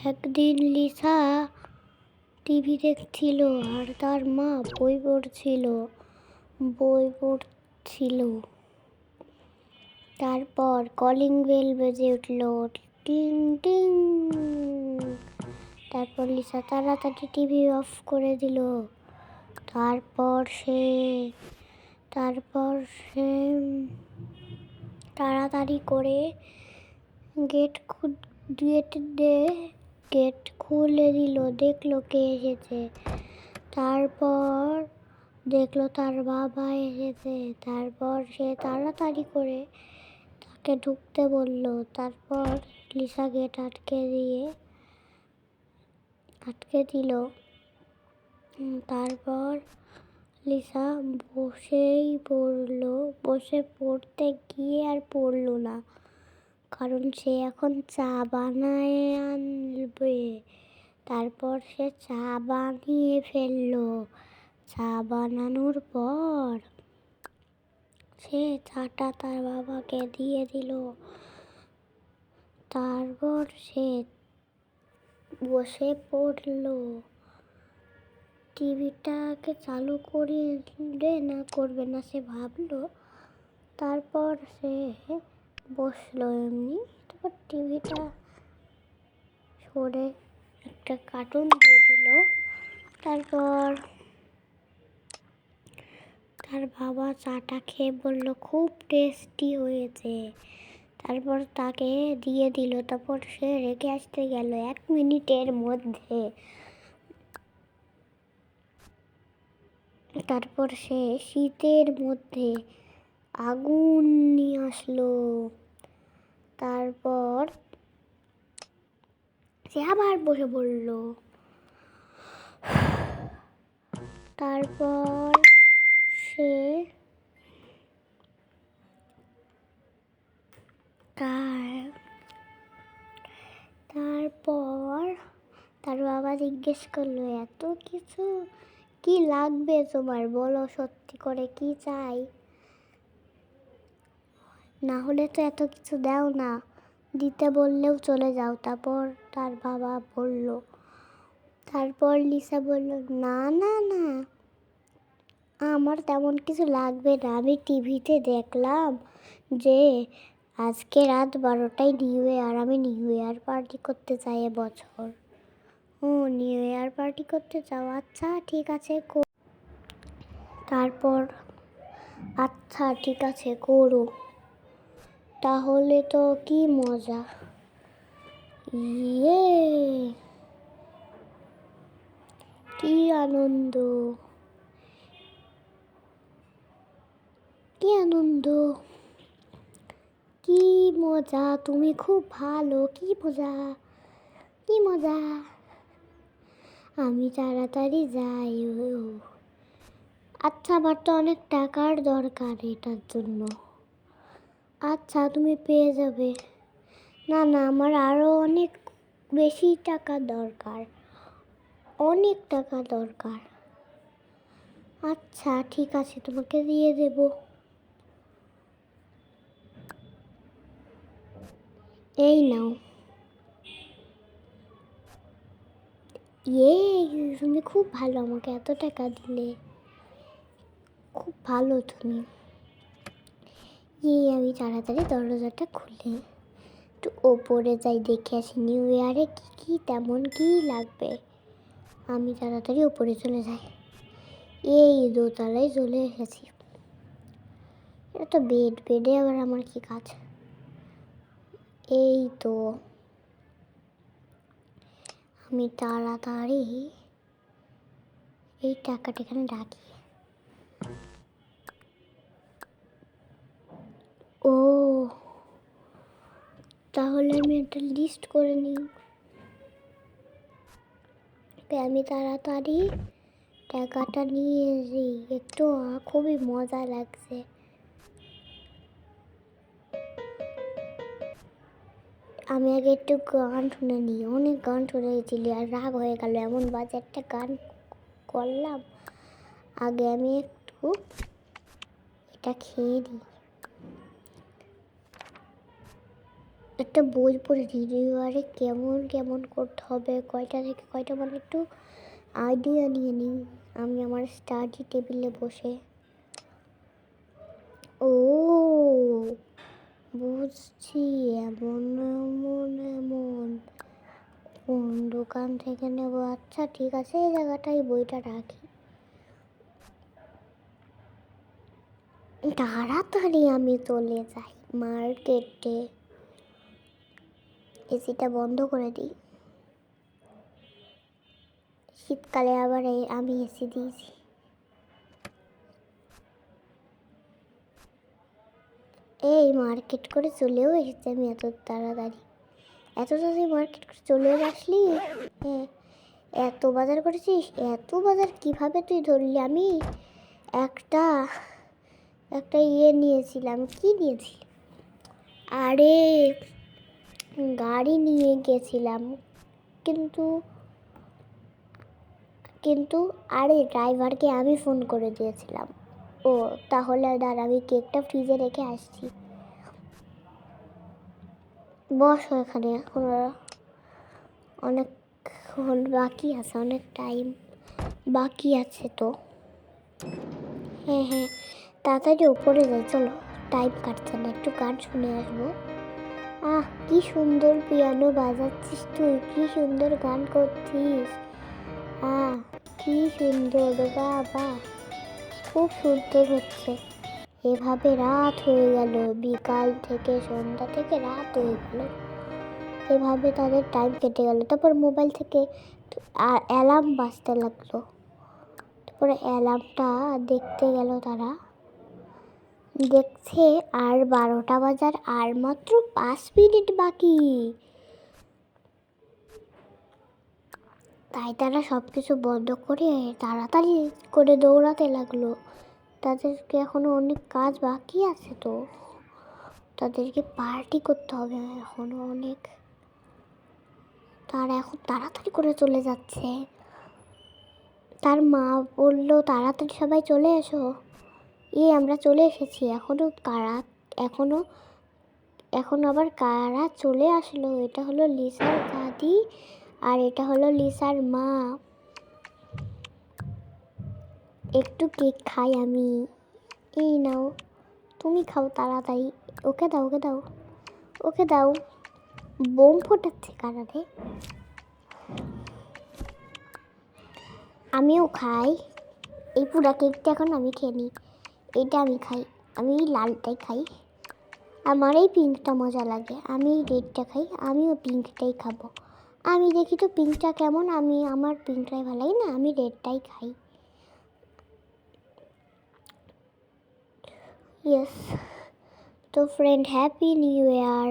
একদিন Lisa TV দেখছিল আর তার মা বই পড়ছিল। তারপর কলিং বেল বেজে উঠল, টিং টিং। তারপর লিসা তাড়াতাড়ি টিভি অফ করে দিল। তারপর সে তাড়াতাড়ি করে গেট খুলে দিল, দেখলো কে এসেছে। তারপর দেখলো তার বাবা এসেছে। তারপর সে তাড়াতাড়ি করে তাকে ঢুকতে বলল। তারপর লিসা গেট আটকে দিল। তারপর লিসা বসে পড়তে গিয়ে আর পড়লো না, কারণ সে এখন চা বানায় আনবে। তারপর সে চা বানিয়ে ফেললো। চা বানানোর পর সে চাটা তার বাবাকে দিয়ে দিল। তারপর সে বসে পড়লো। টিভিটাকে চালু করবে না সে ভাবলো। তারপর সে বসলো এমনি। তারপর টিভিটা সরে একটা কার্টুন দিয়ে দিল। তারপর তার বাবা চাটা খেয়ে বলল, খুব টেস্টি হয়েছে। তারপর তাকে দিয়ে দিল। তারপর সে রেখে আসতে গেল 1 মিনিটের মধ্যে। তারপর সে শীতের মধ্যে আগুন নিয়ে আসলো। তারপর সে আবার বসে পড়ল। তারপর তার বাবা জিজ্ঞেস করলো, এত কিছু কি লাগবে তোমার, বলো সত্যি করে কি চাই, না হলে তো এত কিছু দাও না, দিতে বললেও চলে যাও। তারপর তার বাবা বলল। তারপর লিসা বলল, না না না, আমার তেমন কিছু লাগবে না। আমি টিভিতে দেখলাম যে আজকে রাত 12টায় নিউ ইয়ার, আমি নিউ ইয়ার পার্টি করতে চাই এবছর। ও, নিউ ইয়ার পার্টি করতে চাও? আচ্ছা ঠিক আছে। তারপর আচ্ছা ঠিক আছে করো, তাহলে তো কি মজা। ইয়ে, কি আনন্দ, কি আনন্দ, কি মজা, তুমি খুব ভালো, কি মজা, কি মজা। আমি তাড়াতাড়ি যাই। আচ্ছা, আমার তো অনেক টাকার দরকার এটার জন্য। আচ্ছা, তুমি পেয়ে যাবে। না না, আমার আরো অনেক বেশি টাকা দরকার, অনেক টাকা দরকার। আচ্ছা ঠিক আছে, তোমাকে দিয়ে দেব। এই নাও। তুমি খুব ভালো, আমাকে এত টাকা দিলে, খুব ভালো তুমি। আমি তাড়াতাড়ি দরজাটা খুলে একটু ওপরে যাই, দেখে আসি নিউ ইয়ারে কি তেমন কি লাগবে। আমি তাড়াতাড়ি ওপরে চলে যাই। এই দোতলায় চলে এসেছি। এটা তো বেডে আবার আমার কি কাজ। এই তো আমি তাড়াতাড়ি এই টাকাটা এখানে রাখি। ও, তাহলে আমি একটা লিস্ট করে নিই। আমি তাড়াতাড়ি টাকাটা নিয়ে এসি। একটু খুবই মজা লাগছে। আমি আগে একটু গান শুনে নিই, অনেক গান শুনে গেছিলি আর রাগ হয়ে গেল, এমন বাজে একটা গান করলাম। আগে আমি একটু এটা খেয়ে নিই। একটা বই পড়েছি নিউ ইয়ারে কেমন কেমন করতে হবে, কয়টা থেকে কয়টা, মানে একটু আইডিয়া নিয়ে নিই আমি আমার স্টাডি টেবিলে বসে। ও বুঝছি, এমন এমন এমন কোন দোকান থেকে নেব। আচ্ছা ঠিক আছে, এই জায়গাটায় বইটা রাখি। তাড়াতাড়ি আমি চলে যাই মার্কেটে। এসিটা বন্ধ করে দিই, শীতকালে আবার আমি এসি দিয়েছি। এই মার্কেট করে চলেও এসেছি আমি এত তাড়াতাড়ি। এত তাড়াতাড়ি মার্কেট করে চলেও আসলি? হ্যাঁ, এত বাজার করেছিস? এত বাজার কিভাবে তুই ধরলি? আমি একটা একটা নিয়েছিলাম। কি নিয়েছি? আরে গাড়ি নিয়ে গেছিলাম, কিন্তু কিন্তু আরে ড্রাইভারকে আমি ফোন করে দিয়েছিলাম। ও তাহলে দাঁড়া, আমি কেকটা ফ্রিজে রেখে আসছি। বসো এখানে, এখন অনেক বাকি আছে, অনেক টাইম বাকি আছে তো। হ্যাঁ হ্যাঁ, তাড়াতাড়ি উপরে যাই, চলো টাইম কাটছে না, একটু গান শুনে আসবো। কি সুন্দর পিয়ানো বাজাচ্ছিস তুই, কি সুন্দর গান করছিস। কি সুন্দর, বাবা খুব সুন্দর হচ্ছে। এভাবে রাত হয়ে গেল, বিকাল থেকে সন্ধ্যা থেকে রাত হয়ে গেল, এভাবে তাদের টাইম কেটে গেল। তারপর মোবাইল থেকে অ্যালার্ম বাজতে লাগলো, তারপরে অ্যালার্মটা দেখতে গেল, তারা দেখছে আর 12টা বাজার আর মাত্র 5 মিনিট বাকি। তাই তারা সব কিছু বন্ধ করে তাড়াতাড়ি করে দৌড়াতে লাগলো। তাদেরকে এখনো অনেক কাজ বাকি আছে, তো তাদেরকে পার্টি করতে হবে এখনো অনেক। তারা এখন তাড়াতাড়ি করে চলে যাচ্ছে। তার মা বলল তাড়াতাড়ি সবাই চলে এসো। আমরা চলে এসেছি। এখন আবার কারা চলে আসলো? এটা হলো লিসার দাদি আর এটা হলো লিসার মা। একটু কেক খাই আমি। এই নাও, তুমি খাও তাড়াতাড়ি। ওকে দাও, ওকে দাও, ওকে দাও। বোম ফোটাচ্ছে কারা রে? আমিও খাই। এই পুরা কেকটা এখন আমি খেয়ে নিই। এইটা আমি খাই, আমি লালটাই খাই। আমার এই পিঙ্কটা মজা লাগে, আমি রেডটা খাই। আমিও পিঙ্কটাই খাবো। আমি দেখি তো পিঙ্কটা কেমন, আমার পিঙ্কটাই ভালো লাগে না, আমি রেডটাই খাই। ইয়েস। তো ফ্রেন্ড, হ্যাপি নিউ ইয়ার।